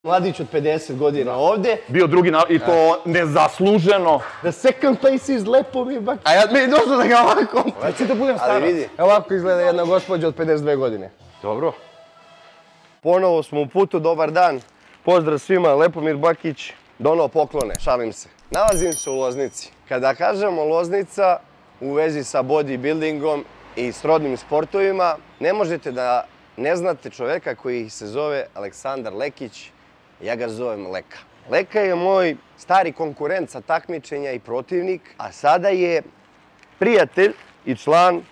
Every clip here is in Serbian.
Mladić od 50 godina ovde. Bio drugi i to nezasluženo. The second place is Lepomir Bakić. A ja mi je došlo da ga ovako... Znači da budem starac. Ali vidi, ovako izgleda jedna gospođa od 52 godine. Dobro. Ponovo smo u putu, dobar dan. Pozdrav svima, Lepomir Bakić. Donao poklone, šalim se. Nalazim se u Loznici. Kada kažemo Loznica u vezi sa bodybuildingom i srodnim sportovima, ne možete da ne znate čoveka koji se zove Aleksandar Lekić. Ja ga zovem Leka. Leka je moj stari konkurent sa takmičenja i protivnik, a sada je prijatelj i član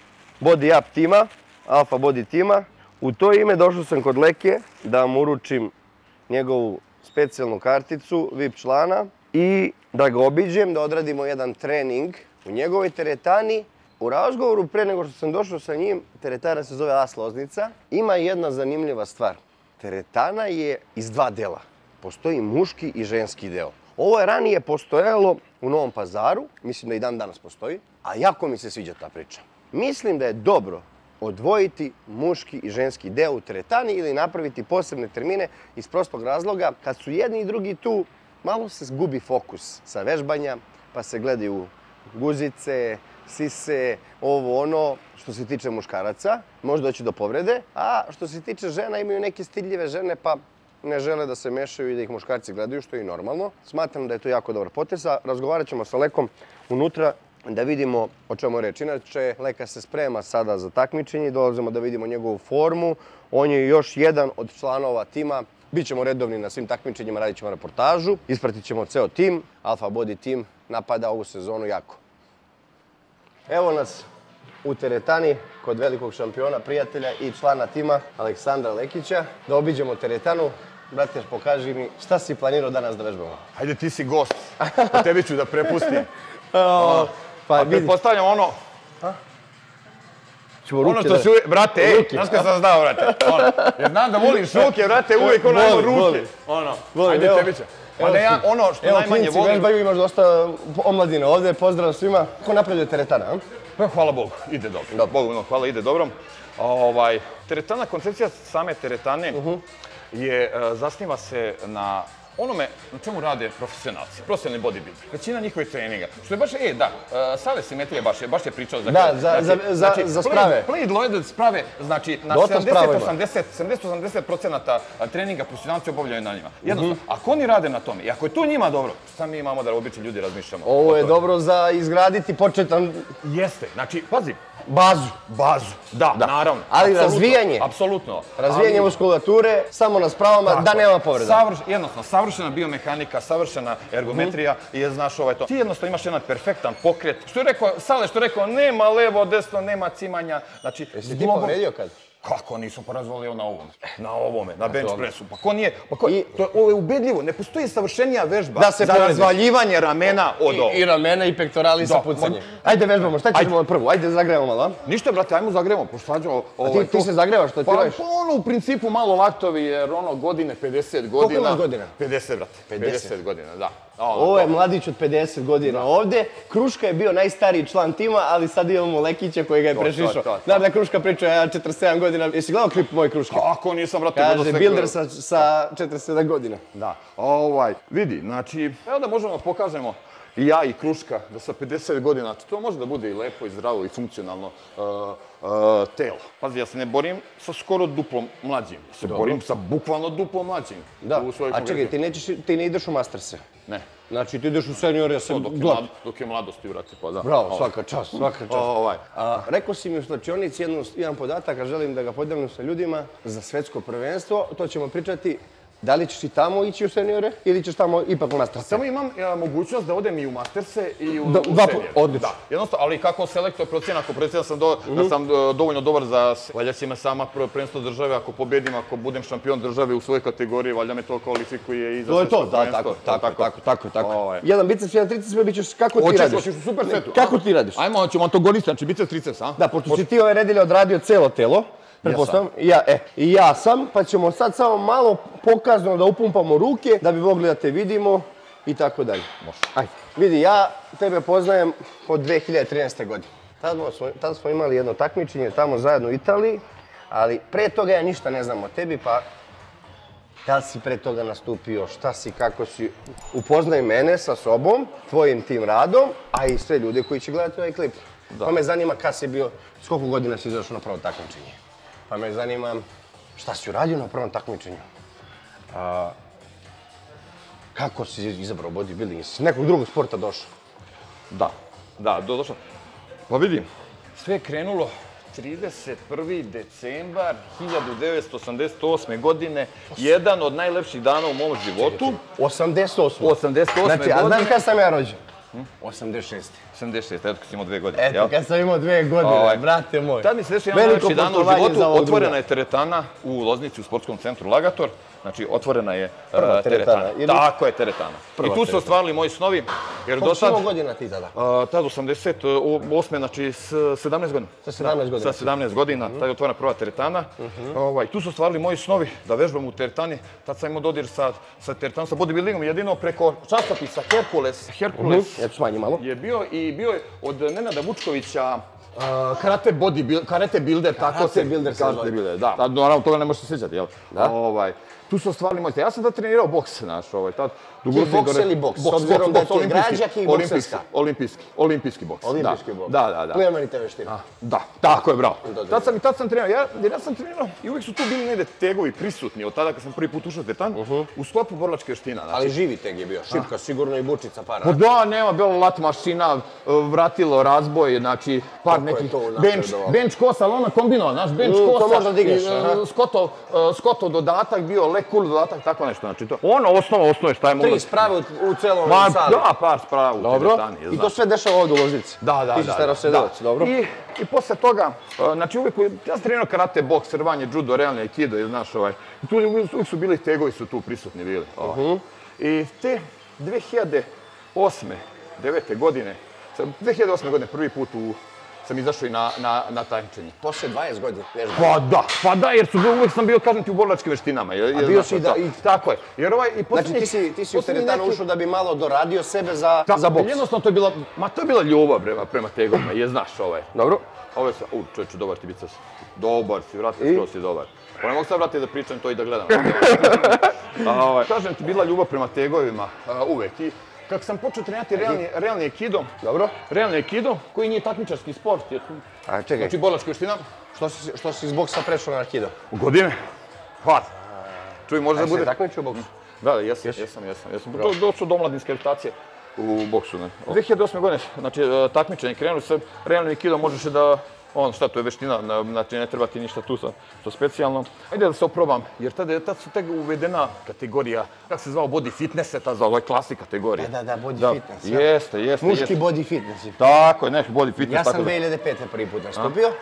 Body Up tima, Alpha Body tima. U to ime došao sam kod Leke da mu uručim njegovu specijalnu karticu VIP člana i da ga obiđem, da odradimo jedan trening u njegovoj teretani. U razgovoru pre nego što sam došao sa njim, teretana se zove AS Loznica, ima jedna zanimljiva stvar. Teretana je iz dva dela. Postoji muški i ženski deo. Ovo je ranije postojalo u Novom Pazaru, mislim da i dan danas postoji, a jako mi se sviđa ta priča. Mislim da je dobro odvojiti muški i ženski deo u teretani ili napraviti posebne termine iz prostog razloga. Kad su jedni i drugi tu, malo se zgubi fokus sa vežbanja, pa se gledaju guzice, sise, ovo ono, što se tiče muškaraca, može doći do povrede, a što se tiče žena, imaju neke stidljive žene, pa ne žele da se mešaju i da ih muškarci gledaju, što je i normalno. Smatram da je to jako dobar potez, a razgovarat ćemo sa Lekom unutra da vidimo o čemu je reč. Inače, Leka se sprema sada za takmičenje i dolazimo da vidimo njegovu formu. On je još jedan od članova tima. Bićemo redovni na svim takmičenjima, radit ćemo reportažu, ispratit ćemo ceo tim. Alpha Body tim napada ovu sezonu jako. Evo nas u teretani kod velikog šampiona, prijatelja i člana tima Aleksandra Lekića. Da obiđemo teretanu. Brate, pokaži mi šta si planirao danas da vežbamo. Hajde, ti si gost. Tebi ću da prepustim. Pa pretpostavljam ono... Ono što si uvijek... Brate, ej, znaš kad sam znao, brate. Jer znam da voliš ruke, brate, uvijek ono imamo ruke. Hajde, tebi ću. Onda ja ono što najmanje volim... Evo, klinci vežbaju, imaš dosta omladine ovde. Pozdrav svima. Kako napreduje teretana? Hvala Bogu, ide dobro. Bogu, hvala, ide dobro. Teretana, koncepcija same teretane zasniva se na onome na čemu rade profesionalci, profesionalni bodybuilder. Većina njihovih treninga. Što je baš, Sale Simetrije baš je pričao za... Da, za sprave. Played loaded sprave, znači na 70-80% treninga profesionalci obavljaju na njima. Jednostavno, ako oni rade na tome i ako je to njima dobro, šta mi imamo da obični ljudi razmišljamo? Ovo je dobro za izgraditi početan... Jeste, znači, pazi. Bazu. Da, naravno. Ali razvijanje. Apsolutno. Razvijanje muskulature, samo na spravama, da nema povreda. Jednostavno, savršena biomehanika, savršena ergometrija i znaš to. Ti jednostavno imaš jedan perfektan pokret. Što je rekao Sale, nema levo, desno, nema cimanja. Jesi ti povredio kad? Kako nisam porazvalio na ovome, na bench pressu? Pa ko nije? Ovo je ubedljivo, ne postoji savršenija vežba za razvaljivanje ramena od ovo. I ramena i pektorali sa pucanjem. Ajde vežbamo, šta ćemo prvo? Ajde zagrevamo, da? Ništa, brate, ajmo zagrevamo, pošto sađamo... A ti se zagrevaš, što ti radiš? Pa ono u principu malo laktovi, jer godine 50 godina... Koliko imaš godina? 50, brate. 50 godina, da. Ovo je mladić od 50 godina ovde. Kruška je bio najstariji član tima, ali sad imamo Lekića koji ga je prešišao. Znaš da Kruška priča, ja 47 godina. Jesi gledao klip moj Kruške? Kako nisam, brate? Kaže, builder sa 47 godina. Da. Vidi, znači, evo da možemo da pokažemo i ja i Kruška da sa 50 godina, to može da bude i lepo i zdravo i funkcionalno telo. Pazi, ja se ne borim sa skoro duplo mlađim. Ja se borim sa bukvalno duplo mlađim. Da, a čekaj, ti ne ideš u Masterse? Ne. Znači, ti ideš u senior, ja sam glad. Dok je mladosti, vrati, pa da. Bravo, svaka čast. Rekao si mi u slačionici jedan podatak, a želim da ga podelim sa ljudima za svetsko prvenstvo. To ćemo pričati. Da li ćeš i tamo ići u seniore ili ćeš tamo ipak u Masterse? Samo imam mogućnost da odem i u Masterse i u seniore. Odlično. Jednostavno, ali kako selektor procena, ako procena da sam dovoljno dobar za... Valjda će me sama prvenstvo države, ako pobedim, ako budem šampion države u svojoj kategoriji, valjda me to kvalifikuje i za svetsko prvenstvo. Tako. Jedan biceps, jedan triceps, bit ćeš kako ti radiš. Hoćeš u super setu. Kako ti radiš? Ajmo, ćemo antagonisti, znači biceps, triceps, a? Da, pošto si ti ove nedelje odradio celo telo, pretpostavljam, i ja sam, pa ćemo sad samo malo pokazano da upumpamo ruke, da bi mogli da te vidimo i tako dalje. Ajde, vidi, ja tebe poznajem od 2013. godine. Tada smo imali jedno takmičenje tamo zajedno u Italiji, ali pre toga ja ništa ne znam o tebi, pa Da li si pre toga nastupio, šta si, kako si? Upoznaj mene sa sobom, tvojim tim radom, a i sve ljude koji će gledati ovaj klip. Pa me zanima kad si bio, s koliko godina si izašao na prvo takmičenje. Pa me zanima šta si uradio na prvom takmičenju. Kako si izabrao bodybuilding? Si nekog drugog sporta došao? Da, došao. Pa vidim, sve je krenulo 31. decembar 1988. godine, jedan od najlepših dana u mom životu. 88. 88. Znači, a znaš godine. kad sam ja rođen? 86. 76, eto kad si imao 2 godine. Eto, kad sam imao 2 godine, brate moj. Tad mi se desio jedan najlepši dan u životu, otvorena je teretana u Loznici u sportskom centru Lagator. Znači, otvorena je teretana. Tako je, teretana. I tu su ostvarili moji snovi. Koliko si imao godina ti tada? Tad 88. znači s 17 godina. Sa 17 godina? Sa 17 godina, tad je otvorena prva teretana. Tu su ostvarili moji snovi da vežbam u teretani. Tad sam imao dodir sa teretanom, sa bodybuildingom, jedino preko časopisa Herkules. Herkules je bio i bio je od Nenada Vučkovića karate builder, tako se... Karate builder, da. Naravno, toga ne možeš se sjećati, jel? Tu su ostvarili moji. Ja sam tad trenirao boks, znaš, tad... Boks ili boks? S obzirom da ti je građak i bokserska? Olimpijski boks. Olimpijski boks? Da. Plemenite veštine? Da, tako je, bravo. Tad sam trenirao, jer ja sam trenirao i uvijek su tu bili negdje tegovi prisutni od tada kad sam prvi put ušao u teretan, u sklopu borilačke veština. Ali živi teg je bio, šipka, sigurno i bučica, para. Pa da, nema, bilo lat mašina, vratilo, razboj, znači, par nekih bench kosa, ali ona kombinova, znaš, bench kosa. To možda digneš, Skotov dodatak bio, leg cool dodatak, tako nešto, znači to. Ono, osnove, šta je moglo... 3 sprave u celom sali. Da, par sprava u teretani. I to sve dešava ovdje u Loznici? Da. Ti si starosedilac, dobro. I posle toga, znači uvijek, ja sam trenirao karate, boks, rvanje, judo, realni aikido, znaš, i tu uvijek su bili tegovi, su tu prisutni bili. I te 2008. 9. godine, 2008. godine prvi put sam izašao i na takmičenje. Posle 20 godina? Pa da, jer uvijek sam bio, kažem ti, u borilačkim veštinama. A bio si da... Tako je. Znači ti si u teretanu ušao da bi malo doradio sebe za boks? Jednostavno to je bila ljubav prema tegovima, je znaš Dobro. Ovo je sad, čovječe, dobar ti biceps. Dobar si, vrati, skoro si dobar. Pa ne mogu sad vratiti da pričam to i da gledam. Kažem ti, bila ljubav prema tegovima uvek. Kako sam počeo trenirati realni aikido, realni aikido, koji nije takmičarski sport, znači borilačka veština. Što si iz boksa prešao na aikido? U godine. Hvala. Čuj, može da bude... A si takmičio u boksu? Da, jesam. Došao do omladinske reputacije u boksu. 2008. godine, znači takmičenje krenuo sa realnim aikido, možeš da... Šta, to je veština, znači ne treba ti ništa tu što specijalno. Ajde da se oprobam, jer tad su tek uvedena kategorija, kako se zvao, body fitness, je ta za ovoj klasik kategorija. Da, body fitness. Jeste. Muški body fitness. Tako je, neki body fitness. Ja sam 2005. prvi put nastupio,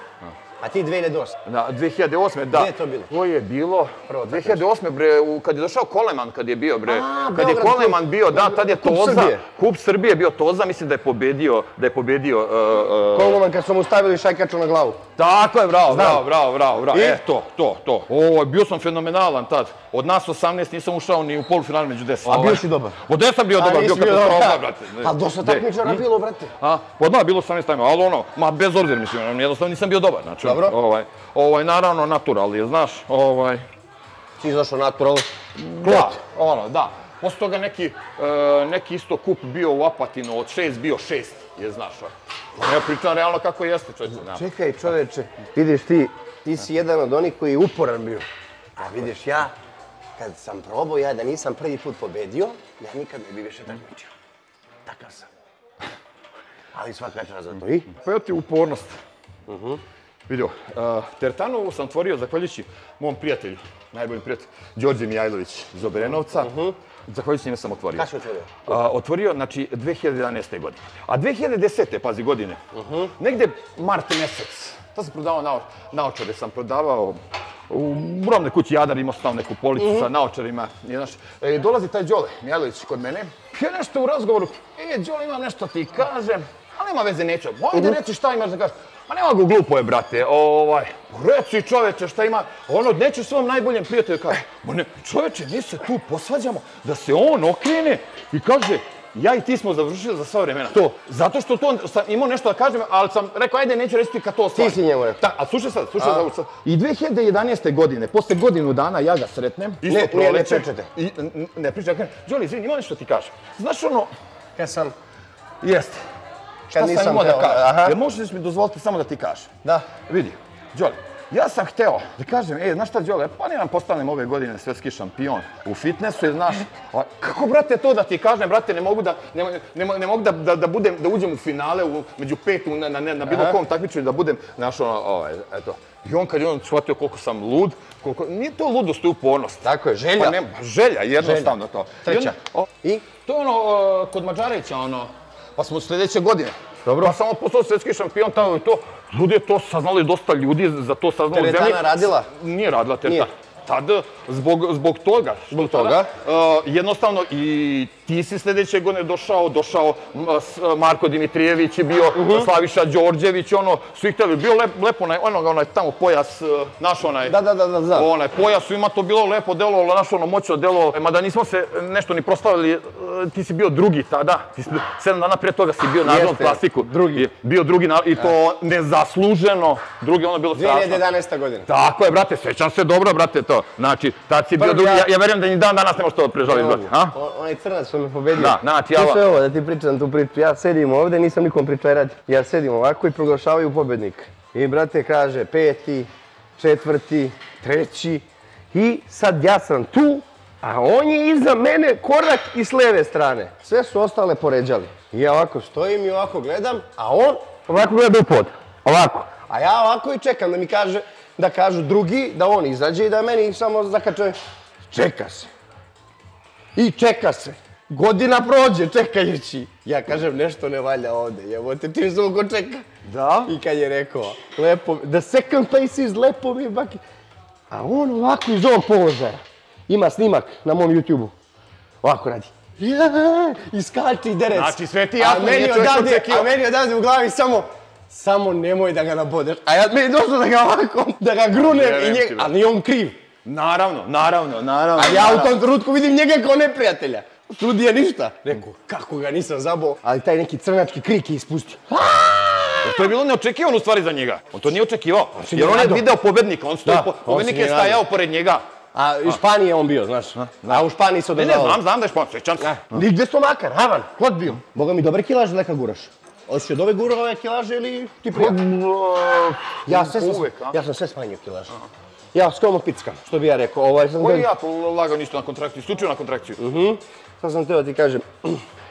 a ti 2008. Da, 2008. da. Gdje je to bilo? To je bilo 2008. bre, kad je došao Koleman, kad je bio bre. Kad je Koleman bio, da, tad je Toza. Kup Srbije bio Toza, mislim da je pobedio... Koleman kad su mu stavili šajkaču na glavu. Tako je, bravo. To. Bio sam fenomenalan tad. Od nas 18 nisam ušao ni u polufinale među 10. A bio si dobar? Od 10 sam bio dobar, bio katastrofa, brate. A dosta takmičara bilo, brate? Pa da, bilo 18 tajma, ali bez obzira, mislim, jednostavno nisam bio dobar. Dobro. Naravno, natural je, znaš, Si izašao natural? Da. Posle toga neki isto kup bio u Apatinu, od 6 bio 6, je znaš. Ja pričam realno kako jeste, čovječe. Čekaj, čovječe, vidiš ti si jedan od onih koji je uporan bio. A vidiš, ja, kad sam probao, ja da nisam prvi put pobedio, ja nikad ne bi više takmičio. Takav sam. Ali svaka čast za to. I? Pa evo ti upornost. Vidio, teretanu sam otvorio zahvaljujući mom prijatelju, najboljim prijatelju, Đorđe Mijajlović iz Obrenovca. Zahvaljujući njime sam otvorio. Kada si otvorio? Otvorio, znači, 2011. godine. A 2010. pazi godine, negde mart mjesec, tad sam prodavao naočare, sam prodavao u robnoj kući Jadar, imao sam neku policu sa naočarima. Dolazi taj Đole Mijajlović kod mene, ja nešto u razgovoru, Đole, imam nešto ti kažem, ali nema veze, neću. Ajde reci šta imaš da kažeš. Ma nema go, glupo je, brate, reci čoveče šta ima, neću svom najboljem prijatelju kaže, ma ne, čoveče, mi se tu posvađamo, da se on okrene i kaže, ja i ti smo završili za sva vremena. To. Zato što to sam imao nešto da kažem, ali sam rekao, ajde, neću reći ti kad to ostvari. Ti si njemu rekao. A slušaj sad. I 2011. godine, posle godinu dana, ja ga sretnem. Ne pričate. Ne pričaj, Đoli, izvini, ima nešto ti kažem. Znaš ono... Kad sam... Jeste. Šta sam imao da kažem? Jer možeš mi dozvoliti samo da ti kažem? Da. Vidi, Đoli, ja sam hteo da kažem, znaš šta, Đole, planiram postanem ove godine svetski šampion u fitnessu, znaš, kako, brate, to da ti kažem, brate, ne mogu da uđem u finale među 5 na bilo kom takmičenju, da budem, znaš, eto. I on kad je shvatio koliko sam lud, nije to ludost, to je upornost. Tako je, želja. Želja, jednostavno to. Treća. I? To je ono, kod Mađareća, pa smo sljedeće godine. Dobro. Pa samo postao svetski šampion, tamo je to. Ljudi je to saznali, dosta ljudi za to saznalo u zemlji. Teretana radila? Nije radila teretana. Tad, zbog toga. Zbog toga? Jednostavno, i ti si sljedeće godine došao Marko Dimitrijević je bio, Slaviša Đorđević, su ih htjeli, bio lepo onaj tamo pojas, naš onaj pojas, ima to bilo lepo delovalo, naš moćno delovalo, mada nismo se nešto ni proslavili, ti si bio drugi tada, 7 dana prije toga si bio naravno plastiku, bio drugi i to nezasluženo, drugi ono bilo strašno. 2011. godina. Tako je, brate, sećam se dobro, brate, to. Znači, tad si bio drugi, ja verujem da ni dan danas ne možeš to prežaliti, brate. Onaj crnac što me pobedio. Da, znači, Slušaj ovo, da ti pričam tu priču. Ja sedim ovde, nisam nikom pričao radi. Ja sedim ovako i proglašavaju pobednika. I brate kaže 5., 4., 3. I sad ja sam tu, a on je iza mene korak i s leve strane. Sve su ostale poređali. I ja ovako stojim i ovako gledam, a on ovako gleda u pod. Ovako. A ja ovako i čekam da mi kaže, da kažu drugi, da on izađe i da meni samo zakače. Čeka se. I čeka se. Godina prođe čekajući. Ja kažem, nešto ne valja ovde. Jebote, čim se mogo čeka. Da? I kad je rekao, the second place is Lepomir Bakić. A on ovako iz ovog položaja. Ima snimak na mom YouTube-u. Ovako radi. I skače i derec. Znači, sve ti jasno nije čovjek očekio. A meni odavde u glavi samo nemoj da ga nabodeš. A ja meni došlo da ga ovako, da ga grunem i njega, ali nije on kriv. Naravno. A ja u tom trenutku vidim njega kao neprijatelja. Studija ništa. Rekao, kako ga nisam zabao, ali taj neki crnački krik je ispustio. To je bilo neočekivano u stvari za njega. On to nije očekivao. Jer on je video pobednika, pobednik je stajao pored njega. A u Španiji je on bio, znaš. A u Španiji se održavao. Ne, znam da je Španija, sećam se. Gdje sto makar, Havan, kod bio. Boga mi dobre kilaže leka guraš. Hoćeš od ove gurove kilaže ili ti prija? Ja sam sve smanjio kilaže. Ja skromno pickam, što bi ja rekao. Koji ja lagao ništa na kontrakciju, isključivo na kontrakciju. Sad sam teo ti kažem,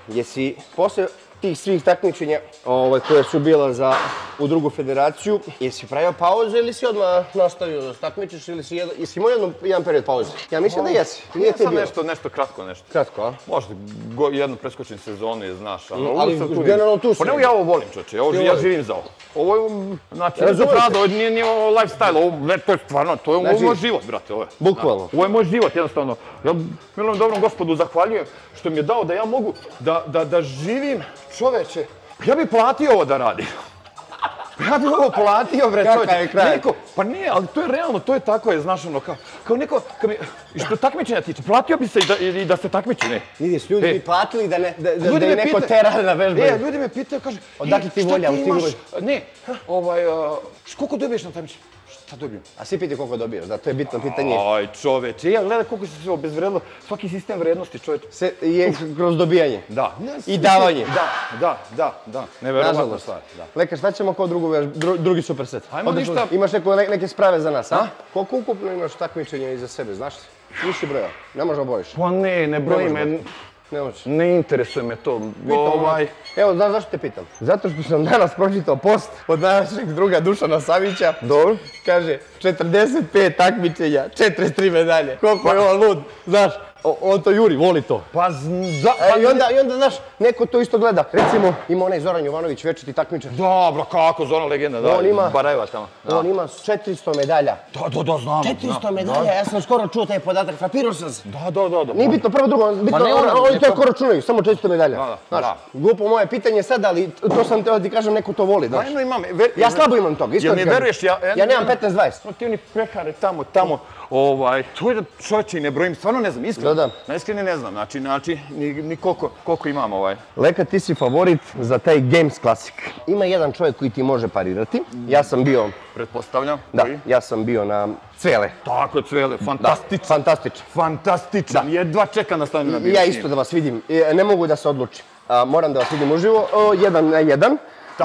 jesi posle tih svih takmičenja koje su bila u drugu federaciju, jesi pravio pauzu ili si odmah nastavio da takmičiš ili si imao jedan period pauze? Ja mislim da jesi. Ja sam nešto kratko nešto. Kratko, a? Možda jednu preskočim sezonu, znaš. Ali generalno tu si. Pa ne, ja ovo volim, čoče, ja živim za ovo. Ovo je, znači, ovo nije lifestyle, to je stvarno, to je moj život, brate, ovo je. Bukvalno. Ovo je moj život, jednostavno. Ja milom dobrom gospodu zahvaljujem što mi je dao da ja mogu da živim, čoveče. Ja bih platio ovo da radim. Ja bih ovo platio, bre, čoveče. Kakav je kraj? Pa nije, ali to je realno, to je tako, je, znaš, ono, kao neko, što takmičenja tiče, platio bi se i da se takmiči, ne. Vidiš, ljudi bi platili da je neko tera na vežbanju. Ljudi me pitaju, kaže, odakle ti volja, šta ti imaš, ne, koliko dobiješ na takmičenju? Šta dobijem? A svi piti koliko dobiješ, da, to je bitno pitanje. Aj, čoveče, ja gledaj koliko se sve obezvredilo, svaki sistem vrednosti, čoveče. Je kroz dobijanje. Da. I davanje. Da. Neverovatna stvar. Lekar, šta ćemo kao drugi superset? Ajmo ništa. Imaš neke sprave za nas, a? Koliko ukupno imaš takmičenja iza sebe, znaš? Nisi broja, ne možemo bojiš. Pa ne brojim me. Ne interesuje me to. Evo, znaš zašto te pitam? Zato što sam danas pročitao post od našeg druga Dušana Savića. Dobro. Kaže, 45 takmičenja, 43 medalje. Koliko je on lud, znaš. On to juri, voli to. I onda, znaš, neko to isto gleda. Recimo, ima onaj Zoran Jovanović, večiti takmičar. Dobro, kako, Zoran legenda, da, Barajeva tamo. On ima 400 medalja. Da, znam. 400 medalja, ja sam skoro čuo taj podatak, frapirao sam se. Da. Nije bitno, prvo drugo, bitno, oni to ko računaju, samo 400 medalja. Znaš, glupo moje pitanje sad, ali to sam teo da ti kažem, neko to voli, znaš. Ja slabo imam toga, isto ti kažem. Ja nemam 15-20. Ti oni pekare tamo, to je da čovječe i ne brojim, stvarno ne znam, iskreno. da. Najiskrenije ne znam, znači, ni koliko imam ovaj. Leka, ti si favorit za taj Games Classic. Ima jedan čovjek koji ti može parirati. Ja sam bio... Pretpostavljam. Da, ja sam bio na Cvele. Tako je, Cvele, fantastičan. Fantastičan. Fantastičan, jedva čekam da stavim na bio. Ja isto da vas vidim, ne mogu da se odlučim. Moram da vas vidim uživo, 1-1,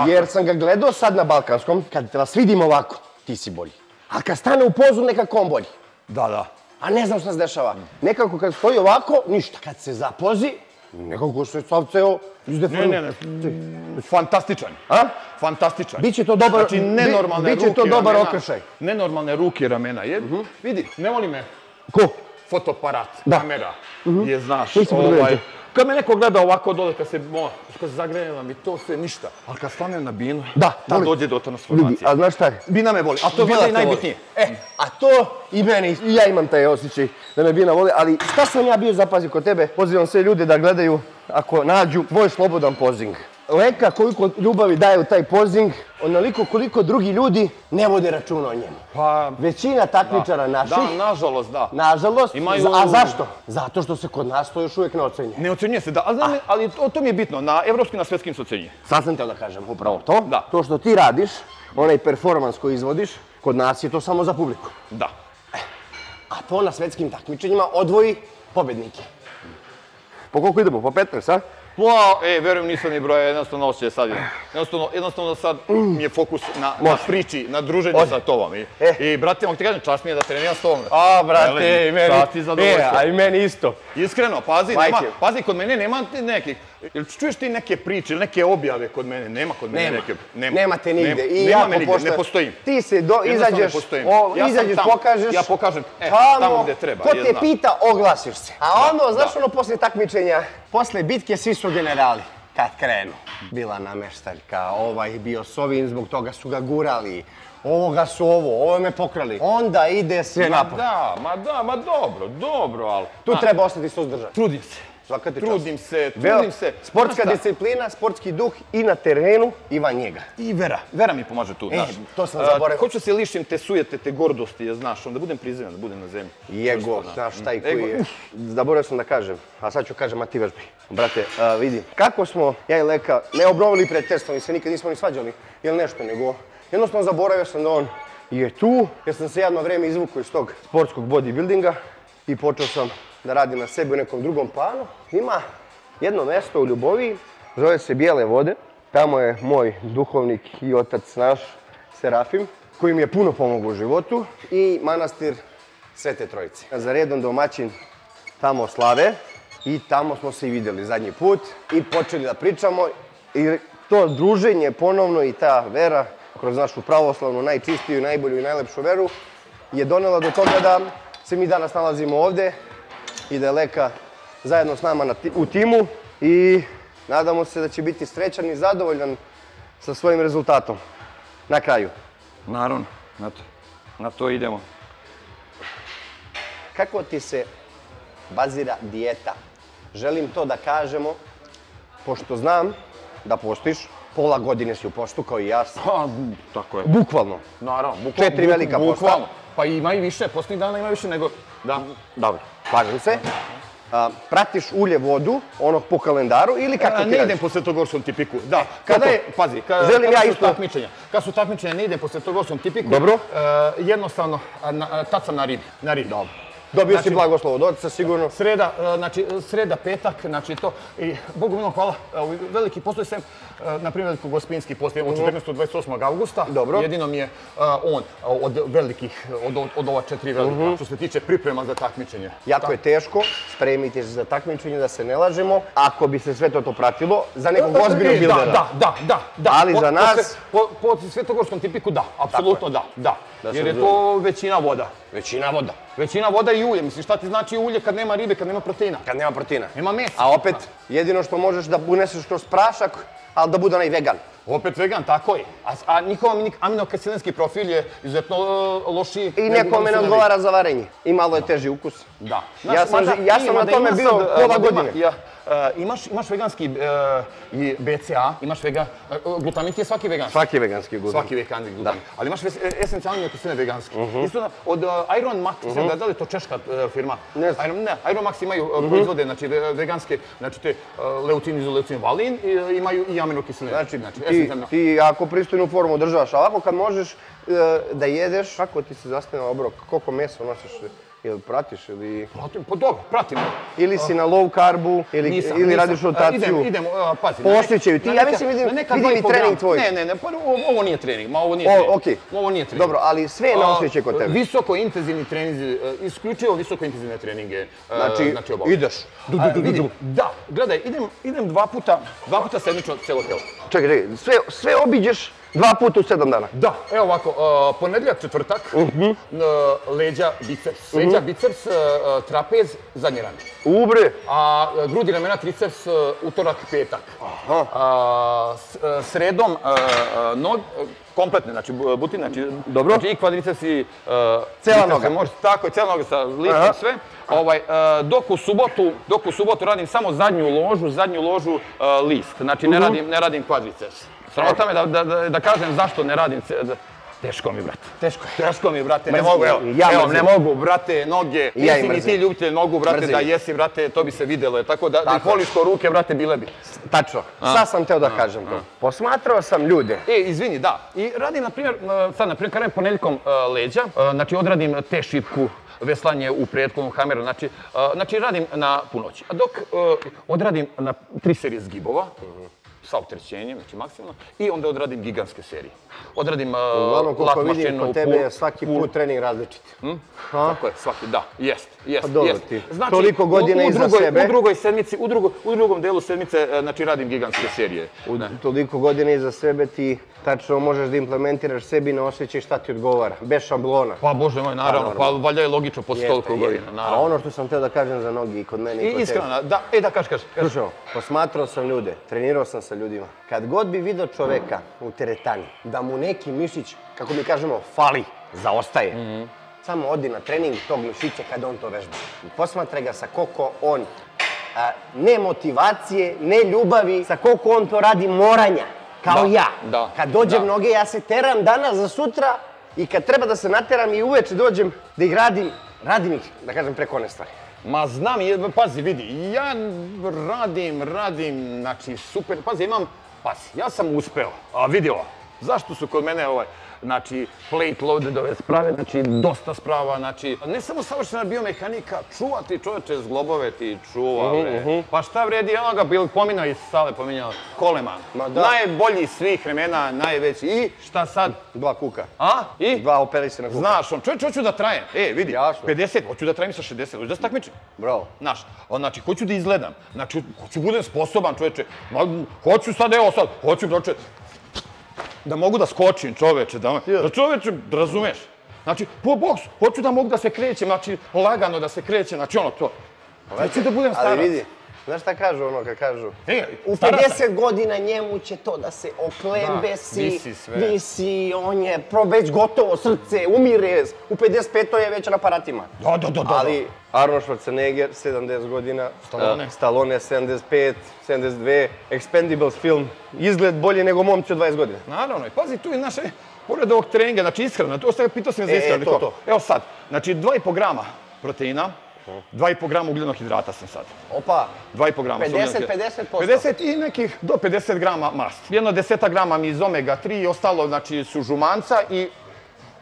jer sam ga gledao sad na Balkanskom. Kad vas vidim ovako, ti si bolji. A kad stane u pozu, nekako on bolji. Da. A ne znam šta se dešava. Nekako kad stoji ovako, ništa. Kad se zapozi, nekako se sav ceo izdeformuje. Ne, fantastičan. Fantastičan. Biće to dobar, znači, nenormalne ruke, biće to dobar okršaj. Nenormalne ruke i ramena. Vidi, ne voli me. Ko? Fotoaparat, kamera. Je, znaš, kad me neko gleda ovako dole, kad se zagrevam i to sve, ništa. Ali kad stanem na binu, tad dođe do transformacije. A znaš šta je? Bina me voli, a to je najbitnije. A to i meni, i ja imam taj osjećaj da me bina voli, ali šta sam ja bio zapazio kod tebe? Pozivam sve ljude da gledaju, ako nađu, tvoj slobodan pozing. Leka koliko ljubavi daje u taj pozing, onoliko koliko drugi ljudi ne vode računa o njemu. Većina takmičara naših... Da, nažalost, da. Nažalost, a zašto? Zato što se kod nas to još uvijek ne ocenjuje. Ne ocenjuje se, da, ali to mi je bitno, na evropskim i na svjetskim se ocenjuje. Sad sam teo da kažem upravo to. To što ti radiš, onaj performans koji izvodiš, kod nas je to samo za publiku. Da. A to na svjetskim takmičenjima odvoji pobednike. Po koliko idemo? Po 15, a? Verujem, nisam ni broja, jednostavno osjećaj sad idem. Jednostavno sad mi je fokus na priči, na druženju sa tobom. I, brate, mogu ti kažem, čast mi je da treniram s tobom. Brate, i meni. Čast i zadovoljstvo. A i meni isto. Iskreno, pazi, kod mene nema nekih. Čuješ ti neke priče ili neke objave kod mene? Nema kod mene neke. Nemate nigde. Nema me nigde, ne postojim. Ti se izađeš, pokažeš. Ja pokažem, tamo gde treba. Ko te pita, oglasiš se. A ono, znaš ono poslije takmičenja, poslije bitke svi su generali. Kad krenu. Bila nameštaljka, ovaj bio s ovim, zbog toga su ga gurali. Ovoga su ovo me pokrali. Onda ide sve napad. Ma dobro, ali... Tu treba ostati suzdržan. Trudim se. Trudim se. Sportska disciplina, sportski duh i na terenu i van njega. I vera. Vera mi pomaže tu, znaš. To sam zaboravio. Hoću se lišim te sujete, te gordosti, znaš, da budem prizivan, da budem na zemlji. I ego, znaš, taj koji je... Zaboravio sam da kažem, a sad ću kažem, a ti vežbi. Brate, vidi, kako smo, ja i Leka, ne obnovili prijateljstvo, mi se nikad nismo ni svađali, ili nešto, nego... Jednostavno zaboravio sam da on je tu, jer sam se jedno vrijeme izvukao iz tog sportskog bodybuildinga i počeo sam da radim na sebi u nekom drugom planu. Ima jedno mjesto u Ljuboviji, zove se Bijele vode. Tamo je moj duhovnik i otac naš, Serafim, koji mi je puno pomogao u životu, i manastir Svete Trojice. Za redom domaćin tamo slave i tamo smo se i vidjeli zadnji put i počeli da pričamo, i to druženje ponovno i ta vera kroz našu pravoslavnu, najčistiju, najbolju i najlepšu veru je donela do toga da se mi danas nalazimo ovdje i da je Leka zajedno s nama u timu i nadamo se da će biti srećan i zadovoljan sa svojim rezultatom na kraju. Naravno, na to idemo. Kako ti se bazira dijeta? Želim to da kažemo, pošto znam da postojiš, pola godine si u postu kao i ja. Tako je. Bukvalno. Naravno, 4 velika posta. Pa ima i više, posljednjih dana ima više nego... Da. Dobro, slažem se. Pratiš ulje, vodu, onog po kalendaru ili kako ti radiš? Ne idem po svetogorskom tipiku, da. Pazi, kad su takmičenja ne idem po svetogorskom tipiku. Dobro. Jednostavno, tad sam na ribi. Dobro. Dobio si blagoslov od oca, sigurno. Sreda, petak, znači to. I Bogu milom hvala, veliki postoji sem, na primjer veliko Gospinski post, od 14. do 28. augusta. Dobro. Jedino mi je on od velikih, od ova 4 velika, što se tiče priprema za takmičenje. Jako je teško spremiti se za takmičenje, da se ne lažemo. Ako bi se sve to pratilo, za nekog ozbiljnog bildera. Da. Ali za nas... Po svetogorskom tipiku da, apsolutno da. Jer je to većina voda. Većina voda i ulje. Mislim, šta ti znači ulje kad nema ribe, kad nema proteina? Kad nema proteina. Nema mesa. A opet, jedino što možeš da uneseš kroz prašak, ali da bude onaj vegan. Opet vegan, tako je. A njihov aminokiselinski profil je izuzetno lošiji. I nekome ne odgovara za varenje. I malo je teži ukus. Da. Ja sam na tome bio pola godine. Imaš veganski i BCA, imaš glutamin ti je svaki veganski. Svaki veganski glutamin. Svaki veganski glutamin. Ali imaš esencijalni aminokiseline veganski. Isto od Iron Max, da li je to češka firma? Ne. Iron Max imaju proizvode, znači veganske, znači te leucin, izoleucin, valin, imaju i aminokiseline. Ti ako pristojnu formu održavaš, a ovako kad možeš da jedeš, kako ti se zasniva obrok, koliko mesa nosiš, ili pratiš ili... Pratim, pa dobro, pratim. Ili si na low carbu, ili radiš rotaciju. Idem, pazi. Po osjećaju ti, ja mislim vidim i trening tvoj. Ne, pa ovo nije trening, ovo nije trening. Okej. Ovo nije trening. Dobro, ali sve je na osjećaj kod tebe. Visoko intenzivni treninzi, isključivo visoko intenzivne treninge. Znači, ideš. Da, gledaj, idem dva puta sedmično celo telo. Čekaj, sve obiđeš 2 puta u 7 dana. Da, evo ovako, ponedjeljak, četvrtak, leđa, biceps. Leđa, biceps, trapez, zadnji ran. Ubre. A grudi, ramena, triceps, utorak, petak. Sredom, kompletne, znači butin, znači i kvadriceps i... Cela noga. Tako je, cela noga sa listom, sve. Dok u subotu radim samo zadnju ložu list, znači ne radim kvadriceps. Sramota me da kažem zašto ne radim... Teško mi, brate. Teško mi, brate. Ne mogu, ne mogu, brate, noge. Jesi ni ti ljubitelj nogu, brate, da jesi, brate, to bi se videlo. Tako da ih voliš ko ruke, brate, bile bi. Tačno. Sad sam teo da kažem to. Posmatrao sam ljude. Izvini, da. I radim, na primjer, sad, na primjer, kad radim ponedjeljkom leđa, znači odradim T-šipku, veslanje u prethodnom kameru, znači radim na punoći. A dok odradim na 3 serije zgibova, sa opterećenjem, znači maksimalno, i onda odradim gigantske serije. Odradim lat mašinu... Uglavnom, koliko vidim, kod tebe je svaki put trening različit. Tako je, svaki, da, jest. Pa dobro ti, toliko godina iza sebe... U drugoj sedmici, u drugom delu sedmice, znači radim gigantske serije. Toliko godina iza sebe ti tačno možeš da implementiraš sebi na osjećaj šta ti odgovara, bez šablona. Pa Bože moj, naravno, pa valjda je logično posle toliko godina, naravno. A ono što sam teo da kažem za nogi i kod mene i kod tebe... Iskreno, da, kaži. Slušaj, posmatrao sam ljude, trenirao sam sa ljudima. Kad god bi vidio čoveka u teretani, da mu neki mišić, kako mi kažemo, fali, zaostaje, samo odi na trening tog mišića kada on to vežba. Posmatraj ga sa koliko on, ne motivacije, ne ljubavi, sa koliko on to radi moranja, kao ja. Kad dođem noge, ja se teram danas za sutra i kad treba da se nateram i uveče dođem da ih radim ih, da kažem, preko one stvari. Ma znam, pazi, vidi, ja radim, znači super, pazi, ja sam uspeo, a vidi ovo, zašto su kod mene znači plate loadedove sprave, znači dosta sprava, znači ne samo savršena biomehanika, čuva ti čoveče zglobove ti čuva, bre. Pa šta vredi, ono ga bil pominao iz sale, pominjao Coleman. Najbolji svih vremena, najveći i šta sad? 2 kuka. A? I? 2 operisana kuka. Znaš, čoveče, hoću da trajem. Vidi, 50, hoću da trajem sa 60, hoću da se takmičim. Bravo. Znaš, znači, hoću da izgledam, znači, hoću budem sposoban, čoveče, hoću sad, hoću, da mogu da skočim, čoveče, da čoveče, razumeš? Znači, po boksu, hoću da mogu da se krećem, znači, lagano da se krećem, znači, ono to. Hoću da budem starac. Ali vidi, znaš šta kažu ono kad kažu? U 50 godina njemu će to da se oklembesi, visi, on je već gotovo srce, umire, u 55 je već na aparatima. Da. Ali Arnold Schwarzenegger, 70 godina, Stallone, 75, 72, Expendables film, izgled bolje nego momci od 20 godina. Naravno, i pazi tu i naše, pored ovog treninga, znači ishrana, pitao sam me za ishranu. Evo sad, znači 2,5 grama proteina, 2,5 grama ugljenog hidrata sam sad. Opa, 2,5 grama. 50%? 50 i nekih do 50 grama masti. Jedno 10 grama mi iz omega 3 i ostalo, znači, su žumanca i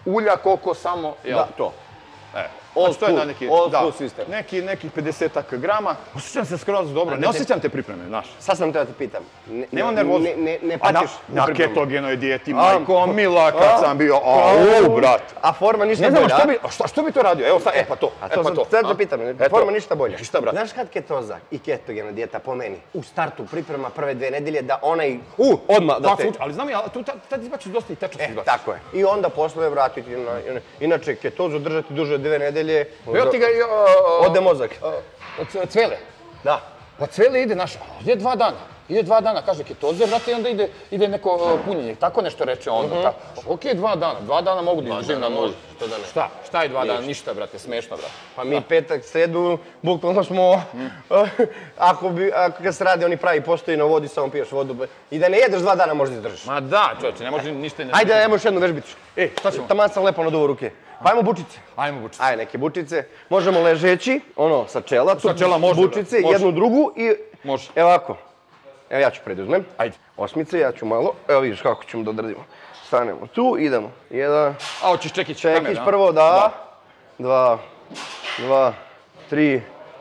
ulja koliko samo, jel to. Old school sistem. Nekih 50 grama. Osjećam se skroz dobro, ne osjećam te pripreme, znaš. Sad sam teo da te pitam. Nemam nervozu. Ne patiš u pripremu. Na ketogenoj dijeti, majko mila, kad sam bio, brat. A forma ništa bolja? Ne znam, što bi to radio? Evo sad, pa to. Sad te pitam, forma ništa bolja. Ništa, brat. Znaš kad ketoza i ketogena dijeta po meni u startu priprema prve 2 nedelje da onaj, odmah da te... Ali znam ja, tad izbačiš dosta i tečnosti izbačiš. Tako je. I onda posle vratiti na... Inače, ketozu držati duže od 2 nedelje. Evo ti ga ode mozak. Cvele. Da. Pa Cvele ide naša, ovdje 2 dana. Ide 2 dana, kaže ketoze, brate, i onda ide neko punjenje. Tako nešto reče onda. Okej, 2 dana. 2 dana mogu da izdržim na nulu. Šta je 2 dana? Ništa, brate, smešno, brate. Pa mi petak, sredu, bukvalno smo, ako kad se radi, oni pravi postoji na vodi, samo piješ vodu. I da ne jedeš 2 dana možda izdržiš. Ma da, čovječe, ne može ništa... Ajde, ajmo još jednu vežbicu. Šta ćemo? Taman sam lepo naduvo ruke. Pa ajmo bučice. Ajmo bučice. Ajde, neke bučice. Možemo ležeći, ono, sa čela. Sa čela može, bučice, jednu drugu i... Može. Evo ovako. Evo ja ću preduzmem. Ajde. Osmice, ja ću malo. Evo vidiš kako ćemo da odradimo. Stanemo tu, idemo. Jedan... A, hoćeš čekić kamer, Čekić prvo, da. 2, 3...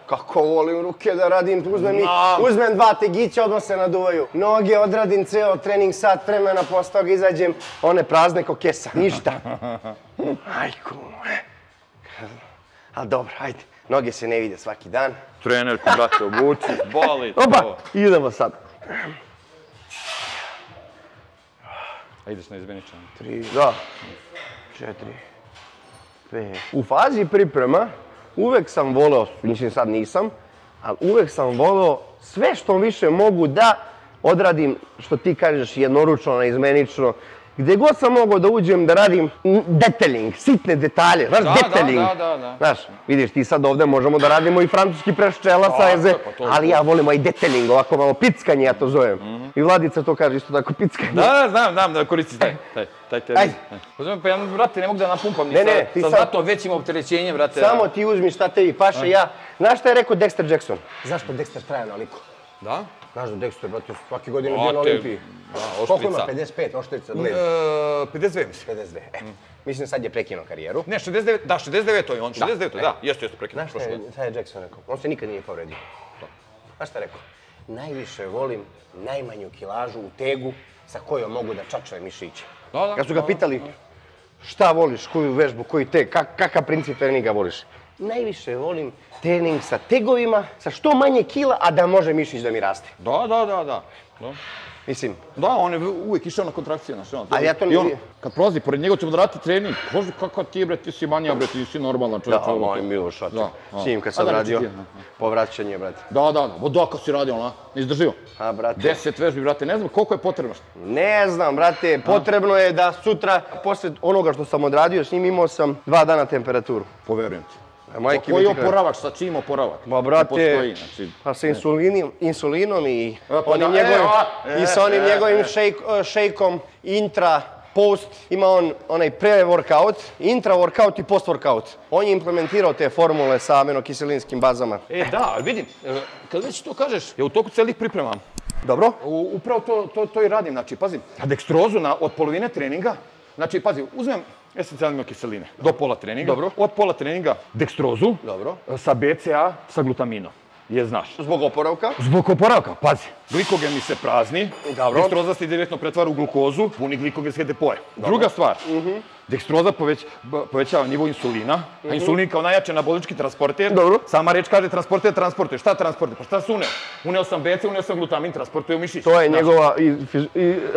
Kako volim ruke da radim, uzmem 2 tegića, odmah se naduvaju. Noge odradim ceo trening, sat vremena, posle toga izađem, one prazne ko kesa, ništa. Ajko, ali dobro, ajde, noge se ne vide svaki dan. Trenerku, brate, obuči, boli. Opa, idemo sad. A ideš na izmeničan. 3, 2, 4, 5. U fazi priprema uvek sam voleo, mislim sad nisam, ali uvek sam voleo sve što više mogu da odradim, što ti kažeš, jednoručno, neizmenično. Gde god sam mogao da uđem da radim detailing, sitne detalje, znaš, detailing. Da. Znaš, vidiš, ti sad ovde možemo da radimo i francuski preš čela sa eze, ali ja volim i detailing, ovako malo pickanje ja to zovem. I Vladica to kaže isto tako, pickanje. Da, znam da koristiš taj termin. Ajde. Pa ja, brate, ne mogu da napumpam ni sa znatno većim opterećenjem, brate. Samo ti uzmi šta tebi paše, ja. Znaš šta je rekao Dexter Jackson? Zašto Dexter traje naliko? Da? Znaš da Dexter, brate, svake godine bio na Olimpiji. Koliko ima? 55, oštrica, gledaj. 52, mislim. 52, mislim sad je prekinuo karijeru. Ne, 69, da, 69 je on, 69, da, jeste prekinuo. Znaš šta je Jackson rekao? On se nikad nije povredio. Znaš šta je rekao? Najviše volim najmanju kilažu u tegu sa kojom mogu da čačujem mišiće. Kad su ga pitali šta voliš, koju vežbu, koji teg, kakav princip treninga voliš? Najviše volim trening sa tegovima, sa što manje kila, a da može mišić da mi raste. Da. Mislim... Da, on je uvijek išao na kontrakcije, znaš, ono. Ali ja to i on, kad prolazi pored njega ćemo da raditi trening, bože, kakav ti, bre, ti si manija, bre, ti si normalan čovječ. Da, moj Miloš, s njim kad sam radio, povraćanje, brate. Da, kad si radio, ona, neizdrživo. A, brate. 10 vežbi, brate, ne znam koliko je potrebno. Ne znam, brate, potrebno je da sutra, posle onoga što sam odradio s njim, imao sam 2 dana temperaturu. Poverujem ti. Koji oporavak, sa čim oporavak? Ba, brate, pa sa insulinom i sa onim njegovim šejkom, intra, post, ima on onaj pre-workout, intra-workout i post-workout. On je implementirao te formule sa aminokiselinskim bazama. Da, ali vidim, kad već to kažeš, ja u toku celih pripremam. Dobro? Upravo to i radim, znači, pazi, dekstruozu od polovine treninga, znači, pazi, uzmem esencijalne kiseline do pola treninga. Dobro. Od pola treninga dekstrozu. Dobro. Sa BCA, sa glutaminom. Je, znaš. Zbog oporavka? Zbog oporavka, pazi. Glikogen mi se prazni. Dobro. Dekstroza se direktno pretvara u glukozu, puni glikogenske depoje. Druga stvar. Dekstroza povećava nivo insulina, a insulin kao najjači anabolički transporter. Dobro. Sama reč kaže transporter. Šta transporter? Pa šta se uneo? Uneo sam BC, uneo sam glutamin, transportuje u mišić. To je njegova...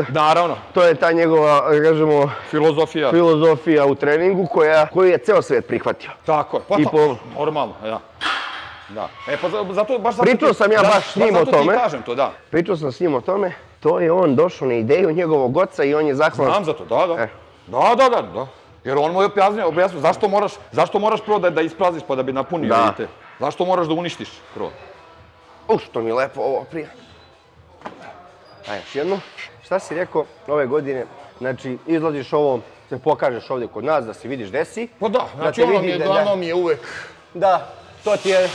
Naravno. To je ta njegova, kažemo... Filozofija u treningu koju je ceo svet prihvatio. Tako je. Pa normalno, da. Da. Pa zato baš... Pričao sam ja baš s njim o tome. Zato ti kažem to, da. Pričao sam s njim o tome. To je on došao na ideju njegovog oca i on je zahvalan. Znam za to, da. Da. Jer on mu je objasnio zašto moraš prvo da ispraziš pa da bi napunio, vidite. Zašto moraš da uništiš prvo? Što mi lepo ovo prija. Ajde, još jedno. Šta si rekao ove godine? Znači, izlaziš ovo, se pokažeš ovdje kod nas da se vidiš gde si. Pa da, znači ono mi je glavno mi je uvek... Da. To ti je...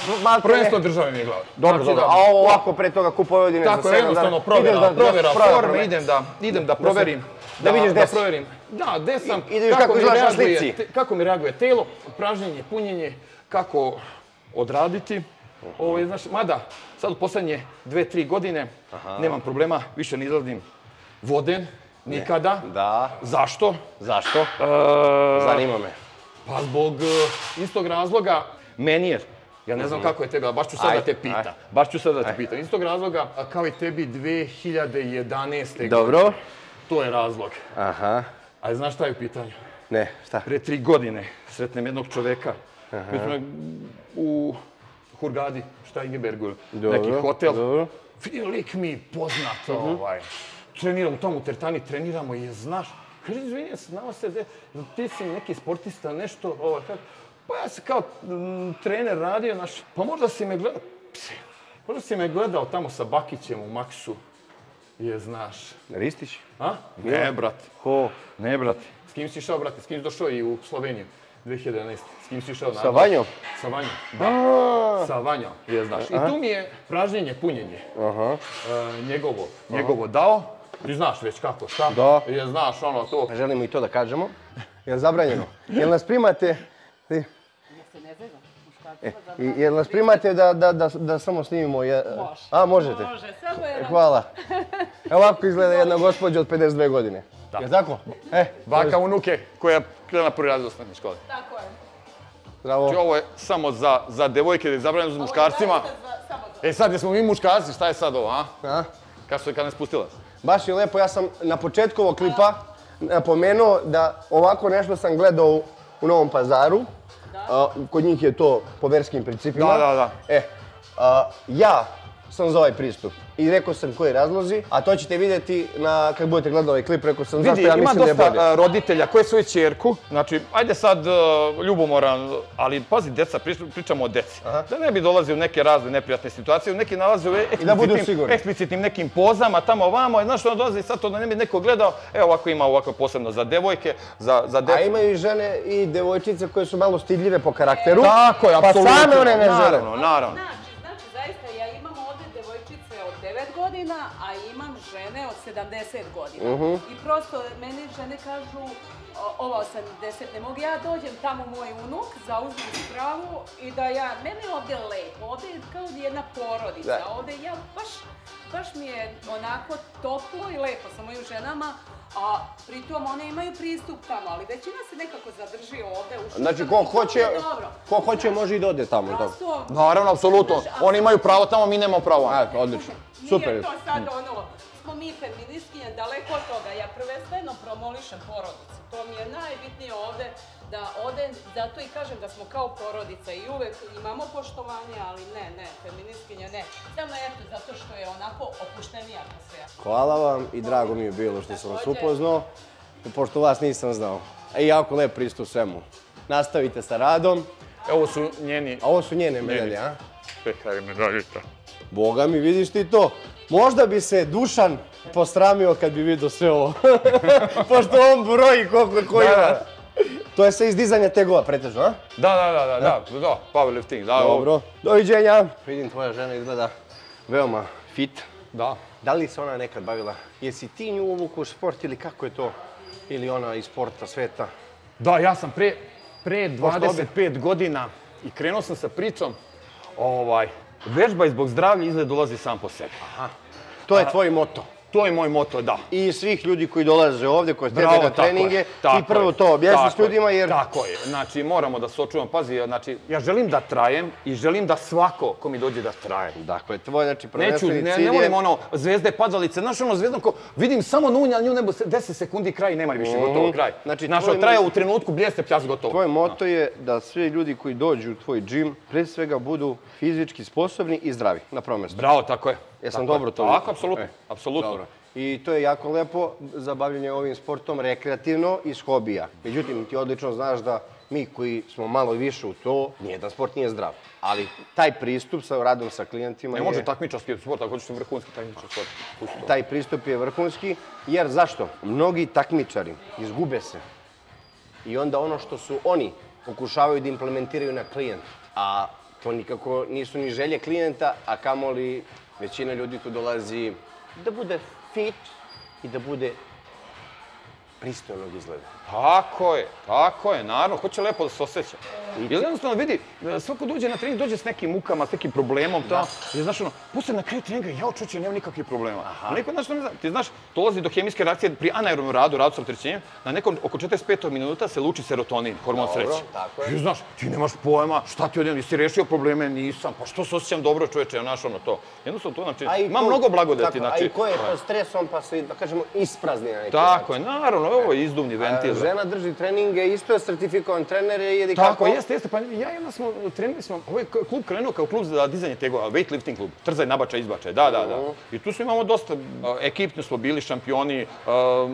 Prvenstvo države mi je glavno. Dobro. A ovo ovako pre toga kup Vojvodine za 7 dana. Tako, jednostavno provjera forme, idem da proverim. Da vidiš gde si. Da, gde sam, kako mi reaguje telo, pražnjenje, punjenje, kako odraditi. Znaš, mada, sad u poslednje 2-3 godine nemam problema, više ne izlazim voden, nikada. Da. Zašto? Zašto? Zanima me. Pa zbog istog razloga, meni je, ja ne znam kako je tebi, ali baš ću sad da te pitam. Istog razloga, kao i tebi 2011. godine. Dobro. To je razlog. Aha. Ali znaš šta je u pitanju? Ne, šta? Pre 3 godine sretnem jednog čoveka. Mi smo u Hurgadi, Steigenbergu, neki hotel. Vidio lik mi poznat, treniramo tamo u teretani, treniramo i znaš, kaže, izvinjam se, znao se, ti si neki sportista, nešto, pa ja sam kao trener radio, znaš, pa možda si me gledao tamo sa Bakićem u Maksu, znaš. Ristić? A? Ne, brate. Ko? Ne, brate. S kim si išao, brate? S kim si došao i u Sloveniju 2011. S kim si išao? Sa Vanjom? Sa Vanjom, da. Sa Vanjom, znaš. I tu mi je pražnjenje, punjenje. Njegovo dao. Ti znaš već kako, šta? Da. Znaš ono to. Želimo i to da kažemo. Jel zabranjeno? Jel nas primate? Jel nas primate da samo snimimo? Može. A, možete? Može, samo jedan. Hvala. Ovako izgleda jedna gospođa od 52 godine. Je tako? Baka unuke koja je krenula prvi razred osnovne škole. Tako je. Bravo. Znači ovo je samo za devojke, da je zabranjeno za muškarcima. Sad jesmo mi muškarci, šta je sad ovo, a? Kad ne spustila? Baš je lepo, ja sam na početku ovog klipa napomenuo da ovako nešto sam gledao u Novom Pazaru. Kod njih je to po verskim principima. Da. Ja sam za ovaj pristup i rekao sam koji razlozi, a to ćete vidjeti kad budete gledali ovaj klip, rekao sam zašto ja mislim da je bolje. Ima dosta roditelja koji svoju ćerku, znači, ajde sad ljubomoran, ali pazi, deca, pričamo o deci. Da ne bi dolazili u neke razne neprijatne situacije, neki nalaze u eksplicitnim nekim pozama, tamo ovamo, znaš što dolazi sad to da ne bi neko gledao, ovako ima ovako posebno za devojke, za decu. A imaju i žene i devojčice koje su malo stidljive po karakteru. Tako je, apsolutno. Pa same one ne žele. Naravno. Znači, zaista, ja imam ovdje devojčice od 9 godina, a imam žene od 70 godina. I prosto, meni žene kažu, ova 80, ne mogu ja dođem tamo moj unuk, zauzmem spravu i da meni je ovdje lepo, ovdje je kao jedna porodica, ovdje ja baš mi je onako toplo i lepo sa mojim ženama, a pritom one imaju pristup tamo, ali većina se nekako zadrži ovdje. Znači, ko hoće može i da ode tamo. Naravno, apsolutno. Oni imaju pravo tamo, mi nemamo pravo. Odlično. Super. Nije to sad smo mi feministkinje, daleko od toga. Ja prvenstveno promolišem porodicu. To mi je najbitnije ovdje, da ovdje, zato i kažem da smo kao porodica i uvek imamo poštovanje, ali ne, feministkinje ne. Samo eto, zato što je onako opuštenija atmosfera. Hvala vam i drago mi je bilo što sam vas upoznao, pošto vas nisam znao. I jako lep pristup svemu. Nastavite sa radom. Ovo su njeni... A ovo su njene medalje, a? Pehaj medaljica. Boga mi, vidiš ti to. Možda bi se Dušan posramio kad bi vidio sve ovo. Pošto on broji koliko ima. To je sve iz dizanja tegova pretežno, a? Da, powerlifting. Dobro, doviđenja. Vidim, tvoja žena izgleda veoma fit. Da. Da li se ona nekad bavila? Jesi ti nju uvuku u sport ili kako je to? Ili ona iz sporta, sveta? Da, ja sam pre 25 godina i krenuo sam sa pričom, vežba zbog zdravlja izgled dolazi sam po sebi. To je tvoj moto. To je moj moto, da. I svih ljudi koji dolaze ovdje, koji tebe na treninge, ti prvo to objasniš ljudima jer... Tako je, znači moramo da se očuvamo, pazi, znači ja želim da trajem i želim da svako ko mi dođe da traje. Dakle, tvoj, znači, prvenstveni cilj je... Ne volim ono zvezde, padalice, znaš ono zvezdom ko vidim samo nju nebo 10 sekundi kraj i nema više gotovo kraj. Znači, traje u trenutku, bljeste, pljas, gotovo. Tvoj moto je da svi ljudi koji dođu u tvoj džim, pre svega budu fizički sposobni i zdravi, na prvom mjestu. Bravo, tako je. Jesam dobro to? Tako, apsolutno. I to je jako lepo za bavljanje ovim sportom rekreativno iz hobija. Međutim, ti odlično znaš da mi koji smo malo više u to, nijedan sport nije zdrav. Ali taj pristup sa radom sa klijentima je... Ne može takmičarski sport, ako hoćeš vrhunski takmičar sport. Taj pristup je vrhunski, jer zašto? Mnogi takmičari izgube se. I onda ono što su oni pokušavaju da implementiraju na klijent. A to nikako nisu ni želje klijenta, a kamoli većina ljudi tu dolazi da bude fit i da bude pristojnog izgleda. Tako je, naravno, hoće lepo da se osjeća. Jer jednostavno vidi, svako dođe na trening, dođe s nekim mukama, s nekim problemom, jer znaš ono, posle na kraju treninga, ja očućem, nema nikakvih problema. A neko, znaš što ne zna, ti znaš, dolazi do hemijske reakcije pri anaerobnom radu sa opterećenjem, na nekom oko 45 minuta se luči serotonin, hormon sreće. I znaš, ti nemaš pojma, šta ti odjedno, jesi rešio probleme, nisam, pa što se osjećam dobro, čoveče, znaš ono to. Jednostavno to, znači, ima mnogo blagodeti, znači. A i ko je pod stresom, pa se, da kažemo, isprazni na neki Tako je, naravno, ovo je izduvni ventil. Žena drži treninge, isto je sertifikovan trener i tako, Jeste, pa ja i onda smo, trenili smo, ovaj klub krenuo kao klub za dizanje tegova, weightlifting klub, trzaj, nabačaj, izbačaj, da. I tu smo imamo dosta, ekipno smo bili šampioni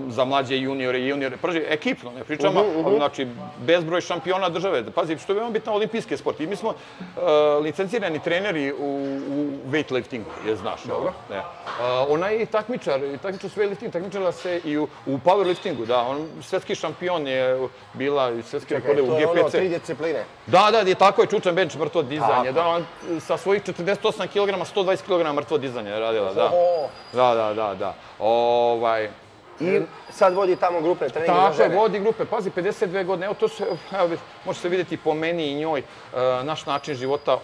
za mlađe juniore, prži, ekipno, ne pričamo, znači, bezbroj šampiona države, pazi, što je veoma bitno, olimpijski sport. I mi smo licencirani treneri u weightliftingu, je znaš. Dobro. Onaj takmičar su weightlifting, takmičala se i u powerliftingu, da, on svetski šampion je bila i svetski rekorde u GPC. To je ono 3 discipline. Da, tako je, čučan bench, mrtvo dizanje, da, on sa svojih 48 kg, 120 kg mrtvo dizanje je radila, da. Da. I sad vodi tamo grupne treninge za žene. Tako je, vodi grupe, pazi, 52 godine, evo to se, evo, može se vidjeti po meni i njoj, naš način života,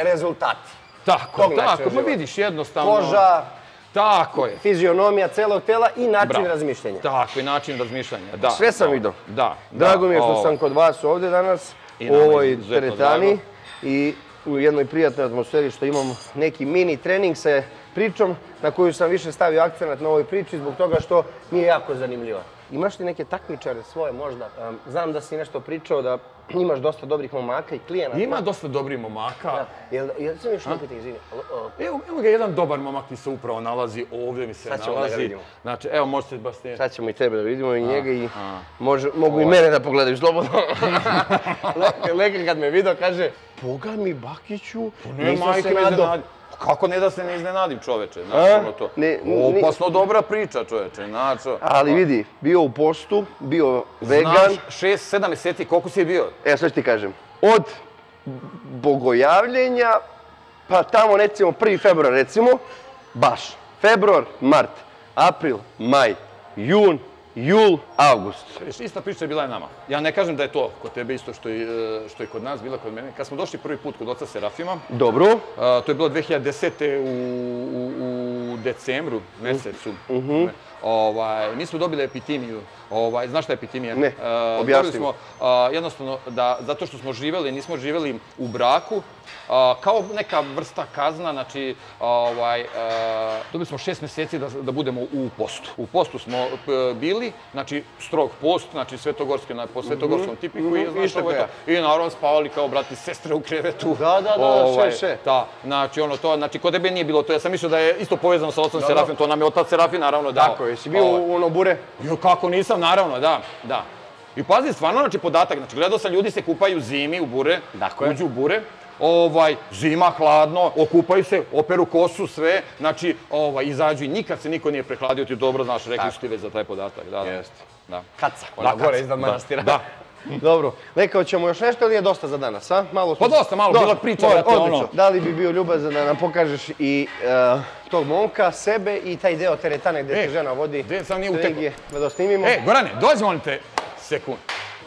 Rezultati. Tako, ma vidiš, jednostavno. Koža. Tako je. Fizionomija celog tela i način razmišljanja. Tako, i način razmišljanja, da. Sve sam vidio. Da. Drago mi je što sam kod vas ovdje danas, u ovoj teretani i u jednoj prijatnoj atmosferi što imam neki mini trening sa pričom na koju sam više stavio akcenat na ovoj priči zbog toga što mi je jako zanimljiva. Imaš li neke takmičare svoje možda? Znam da si nešto pričao da imaš dosta dobrih momaka i klijenata. Ima dosta dobrih momaka. Jel sam još opet izvini? Evo ga jedan dobar momak mi se upravo nalazi, ovdje mi se nalazi. Sad ćemo da ga vidimo. Znači, evo možete baš snimati. Sad ćemo i tebe da vidimo i njega i mogu i mene da pogledaju slobodno. Lekar kad me vidio kaže, Boga mi Bakiću, nisam se nadao. Kako ne da se ne iznenadim, čoveče, znaš ono to. Opasno dobra priča, čoveče, znaš. Ali vidi, bio u postu, bio vegan. Znaš, 6-7 mjeseci, koliko si bio? Evo, sve što ti kažem. Od bogojavljenja, pa tamo recimo 1. februar, recimo, baš. Februar, mart, april, maj, jun, jul, avgust. Ista priča je bila i nama. Ja ne kažem da je to kod tebe isto što je kod nas, bila kod mene. Kad smo došli prvi put kod oca Serafima, dobro. To je bilo 2010. u decembru mesecu. Mi smo dobili epitimiju. Znaš šta je epitimija? Ne, objasnim. Dobili smo jednostavno da, zato što smo živjeli, nismo živjeli u braku, kao neka vrsta kazna, znači, dobili smo 6 mjeseci da budemo u postu. U postu smo bili, znači, strog post, znači, po svetogorskom tipiku i naravno spavali kao brati i sestre u krevetu. Da, sve. Znači, znači, kod tebe nije bilo to, ja sam mislio da je isto povezano sa ocom Serafim, to nam je otac Serafim naravno dao. Tako, jesi bio u ono bure? Jo, kako nisam, naravno, da. I pazi, stvarno, znači, podatak, znači, gledao sam, ljudi se kupaju zimi u bure, uđu u bure, zima, hladno, okupaju se, operu kosu, sve, znači, izađu i nikad se niko nije prehladio, ti dobro znaš, rekli su ti već za taj podatak, da. Jeste. Kaca, ona gore iznad manastira. Da. Dobro, rekao ćemo još nešto ili je dosta za danas, a? Pa dosta, malo, bila priča, vrati, ono. Da li bi bio ljubazan da nam pokažeš i tog momka, sebe i taj deo teretane gdje se žena vodi treningije, da dosnimimo? Gorane, dođi molim te sekund.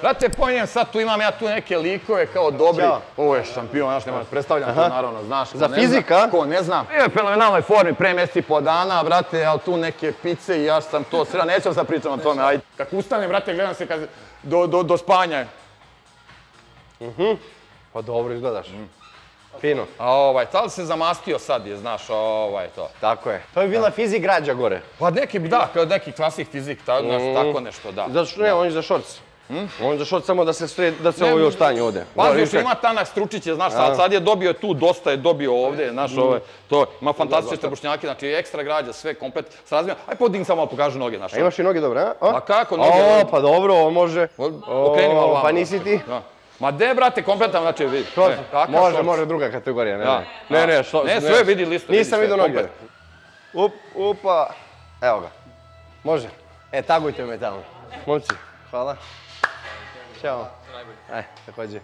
Brate, pojem sad, ima ja tu neke likove kao dobri. Ovo je šampion, znaš, nema predstavljam to, naravno, znaš. Za fizika? Ko ne zna. Je u fenomenalnoj formi, pre mjeseci po dana, brate, ali tu neke pice i ja sam to sreo, nećem sad pričam o tome, ajde. Kako ustanem, brate, gledam se do spanja. Pa dobro izgledaš. Fino. Tad se zamastio sad je, znaš, to. Tako je. To je bila fizik građa gore. Pa neki klasik fizik, tako nešto, da. Zato što ne, on je za šorc. On je za šorc samo da se ovo u stanju ode. Pazi, što ima Tanak Stručić, znaš, sad je dobio tu, dosta je dobio ovde, znaš, to ima fantastične bošnjake, znači ekstra građa, sve komplet s razmijom. Aj podigni samo malo pokažu noge, znaš. A imaš i noge dobre, a? Pa kako noge? Pa dobro, ovo može. Okreni malo vamo. Pa nisi ti? Ma de, brate, kompletan, znači, vidi. Može druga kategorija, ne. Ne, sve vidi listu. Nisam vidio noge. Upa, evo ga. Može. Tagujte me tamo. Momci, hvala. Ćao. Također.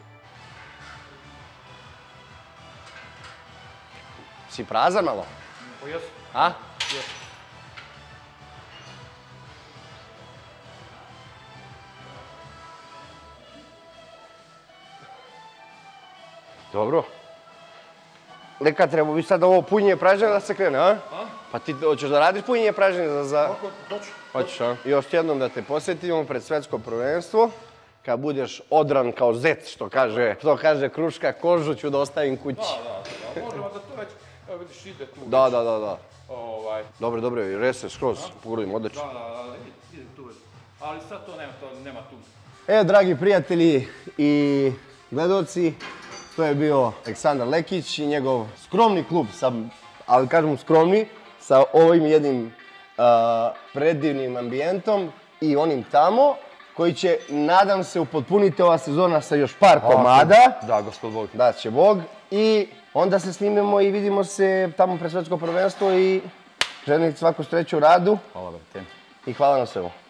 Si prazan malo? Jesu. A? Jesu. Dobro. Neka treba bi sad ovo punjenje pražnjenja da se krene, a? Pa ti hoćeš da radiš punjenje pražnjenja za... Hoću. Hoćeš, a? Još jednom da te posjetimo pred svetsko prvenstvo. Kad budeš odran kao zec, što kaže Kruška, kožu ću da ostavim kući. Da, možemo da to već, evo vidiš, ide tu. Da. Dobro, rese skroz, pogledim, odlično. Da, ide tu već. Ali sad to nema tu. Evo, dragi prijatelji i gledaoci, to je bio Aleksandar Lekić i njegov skromni klub, ali kažem skromni, sa ovim jednim predivnim ambijentom i onim tamo, koji će, nadam se, upotpuniti ova sezona sa još par komada. Da, gospod Bog. Da će Bog. I onda se snimemo i vidimo se tamo pred svetsko prvenstvo i želim svaku sreću u radu. Hvala, brate. I hvala na svemu.